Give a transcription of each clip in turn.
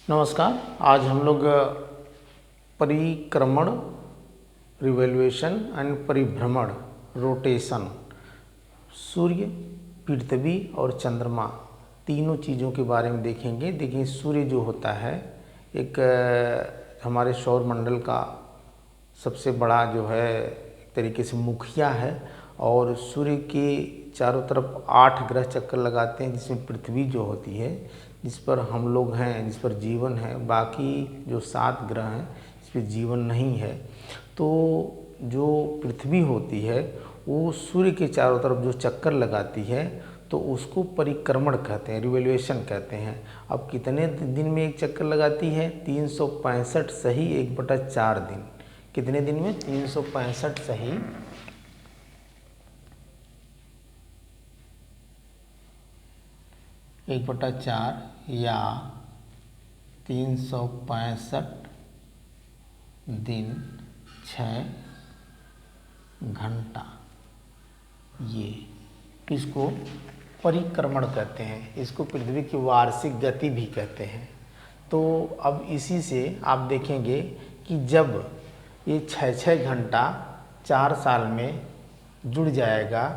नमस्कार। आज हम लोग परिक्रमण, रिवोल्यूशन एंड परिभ्रमण, रोटेशन, सूर्य, पृथ्वी और चंद्रमा तीनों चीज़ों के बारे में देखेंगे। देखिए, सूर्य जो होता है एक हमारे सौर मंडल का सबसे बड़ा जो है एक तरीके से मुखिया है और सूर्य के चारों तरफ 8 ग्रह चक्कर लगाते हैं, जिसमें पृथ्वी जो होती है, जिस पर हम लोग हैं, जिस पर जीवन है। बाकी जो 7 ग्रह हैं इस पर जीवन नहीं है। तो जो पृथ्वी होती है वो सूर्य के चारों तरफ जो चक्कर लगाती है तो उसको परिक्रमण कहते हैं, रिवोल्यूशन कहते हैं। अब कितने दिन में एक चक्कर लगाती है? 365 सही 1/4 दिन। कितने दिन में? 365 सही 1/4 या 365 दिन 6 घंटा, ये इसको परिक्रमण कहते हैं। इसको पृथ्वी की वार्षिक गति भी कहते हैं। तो अब इसी से आप देखेंगे कि जब ये 6 घंटा 4 साल में जुड़ जाएगा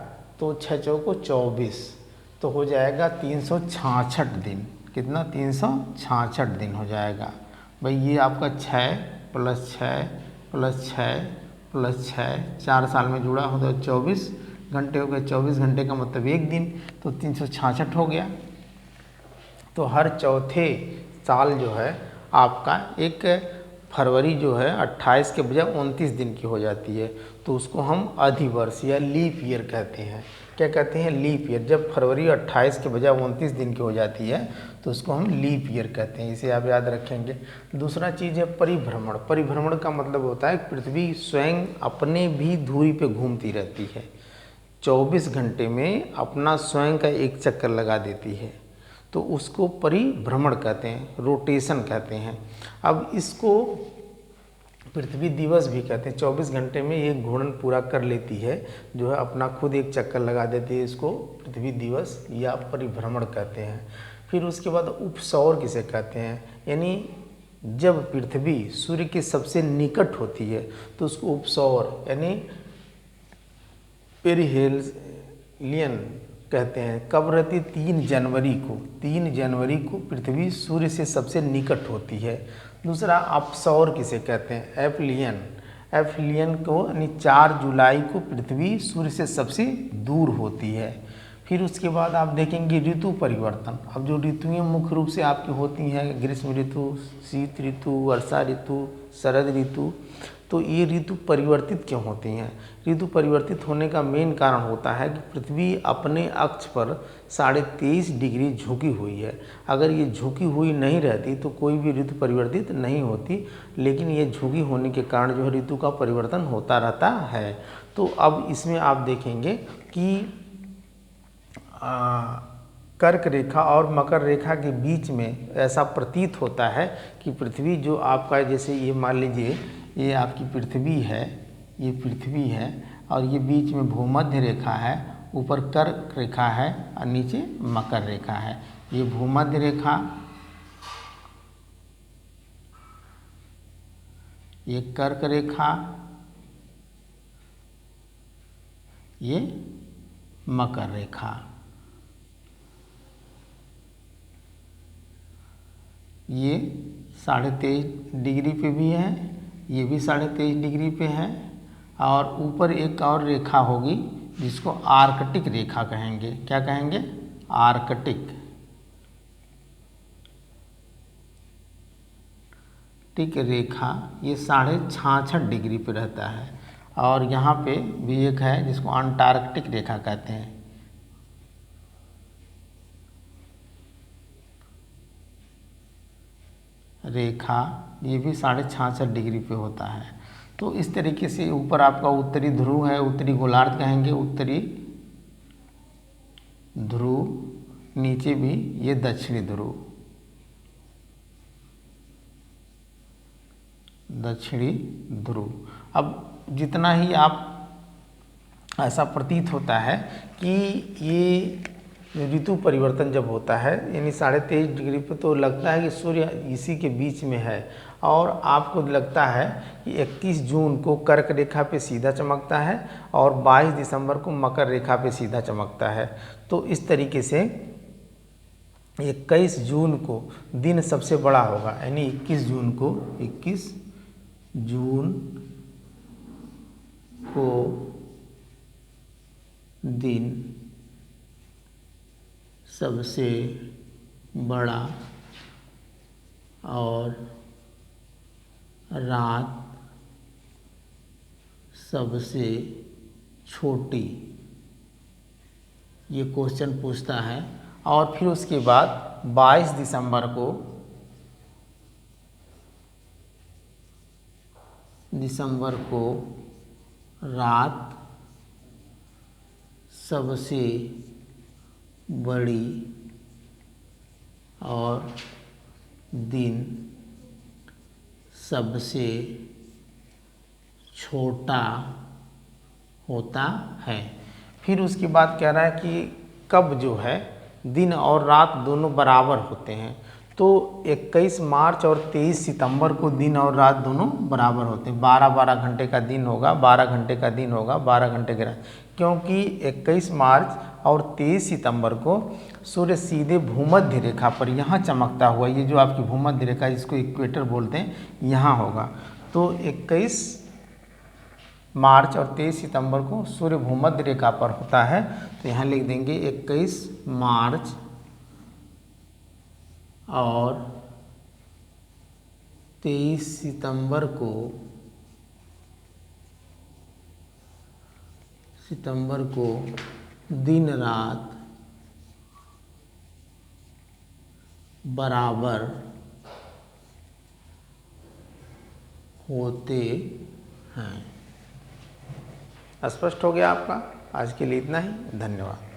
तो 6 चौको 24, तो हो जाएगा 366 दिन। कितना? 366 दिन हो जाएगा। भाई ये आपका 6 + 6 + 6 + 6 4 साल में जुड़ा हो तो 24 घंटे हो गए। 24 घंटे का मतलब एक दिन, तो 366 हो गया। तो हर चौथे साल जो है आपका एक फरवरी जो है 28 के बजाय 29 दिन की हो जाती है, तो उसको हम अधिवर्ष या लीप ईयर कहते हैं। क्या कहते हैं? Leap year. जब फरवरी 28 के बजाय 29 दिन की हो जाती है तो उसको हम लीप ईयर कहते हैं। इसे आप याद रखेंगे। दूसरा चीज़ है परिभ्रमण। परिभ्रमण का मतलब होता है कि पृथ्वी स्वयं अपने भी धुरी पे घूमती रहती है। 24 घंटे में अपना स्वयं का एक चक्कर लगा देती है, तो उसको परिभ्रमण कहते हैं, रोटेशन कहते हैं। अब इसको पृथ्वी दिवस भी कहते हैं। 24 घंटे में ये घूर्णन पूरा कर लेती है, जो है अपना खुद एक चक्कर लगा देती है। इसको पृथ्वी दिवस या परिभ्रमण कहते हैं। फिर उसके बाद उपसौर किसे कहते हैं? यानी जब पृथ्वी सूर्य के सबसे निकट होती है तो उसको उपसौर यानी पेरिहेलियन कहते हैं। कब रहती? 3 जनवरी को। 3 जनवरी को पृथ्वी सूर्य से सबसे निकट होती है। दूसरा अपसौर किसे कहते हैं? एफिलियन। एफिलियन को यानी 4 जुलाई को पृथ्वी सूर्य से सबसे दूर होती है। फिर उसके बाद आप देखेंगे ऋतु परिवर्तन। अब जो ऋतुएं मुख्य रूप से आपकी होती हैं, ग्रीष्म ऋतु, शीत ऋतु, वर्षा ऋतु, शरद ऋतु, तो ये ऋतु परिवर्तित क्यों होती हैं? ऋतु परिवर्तित होने का मेन कारण होता है कि पृथ्वी अपने अक्ष पर 23.5 डिग्री झुकी हुई है। अगर ये झुकी हुई नहीं रहती तो कोई भी ऋतु परिवर्तित नहीं होती, लेकिन ये झुकी होने के कारण जो है ऋतु का परिवर्तन होता रहता है। तो अब इसमें आप देखेंगे कि कर्क रेखा और मकर रेखा के बीच में ऐसा प्रतीत होता है कि पृथ्वी जो आपका, जैसे ये मान लीजिए ये आपकी पृथ्वी है, ये पृथ्वी है और ये बीच में भूमध्य रेखा है, ऊपर कर्क रेखा है और नीचे मकर रेखा है। ये भूमध्य रेखा, ये कर्क रेखा, ये मकर रेखा। ये 23.5 डिग्री पे भी है, ये भी 23.5 डिग्री पे है और ऊपर एक और रेखा होगी जिसको आर्कटिक रेखा कहेंगे। क्या कहेंगे? आर्कटिक रेखा। ये 66.5 डिग्री पे रहता है। और यहाँ पे भी एक है जिसको अंटार्कटिक रेखा कहते हैं। रेखा ये भी 66.5 डिग्री पे होता है। तो इस तरीके से ऊपर आपका उत्तरी ध्रुव है, उत्तरी गोलार्ध कहेंगे, उत्तरी ध्रुव। नीचे भी ये दक्षिणी ध्रुव, दक्षिणी ध्रुव। अब जितना ही आप ऐसा प्रतीत होता है कि ये ऋतु परिवर्तन जब होता है यानी 23.5 पे तो लगता है कि सूर्य इसी के बीच में है, और आपको लगता है कि 21 जून को कर्क रेखा पे सीधा चमकता है और 22 दिसंबर को मकर रेखा पे सीधा चमकता है। तो इस तरीके से 21 जून को दिन सबसे बड़ा होगा, यानी 21 जून को दिन सबसे बड़ा और रात सबसे छोटी, ये क्वेश्चन पूछता है। और फिर उसके बाद 22 दिसंबर को रात सबसे बड़ी और दिन सबसे छोटा होता है। फिर उसके बाद कह रहा है कि कब जो है दिन और रात दोनों बराबर होते हैं। तो 21 मार्च और 23 सितंबर को दिन और रात दोनों बराबर होते हैं। 12-12 घंटे का दिन होगा, 12 घंटे का दिन होगा, 12 घंटे का रात, क्योंकि 21 मार्च और 23 सितंबर को सूर्य सीधे भूमध्य रेखा पर यहाँ चमकता हुआ, ये जो आपकी भूमध्य रेखा जिसको इक्वेटर बोलते हैं, यहाँ होगा। तो 21 मार्च और 23 सितंबर को सूर्य भूमध्य रेखा पर होता है। तो यहाँ लिख देंगे 21 मार्च और 23 सितंबर को दिन रात बराबर होते हैं। स्पष्ट हो गया आपका? आज के लिए इतना ही, धन्यवाद।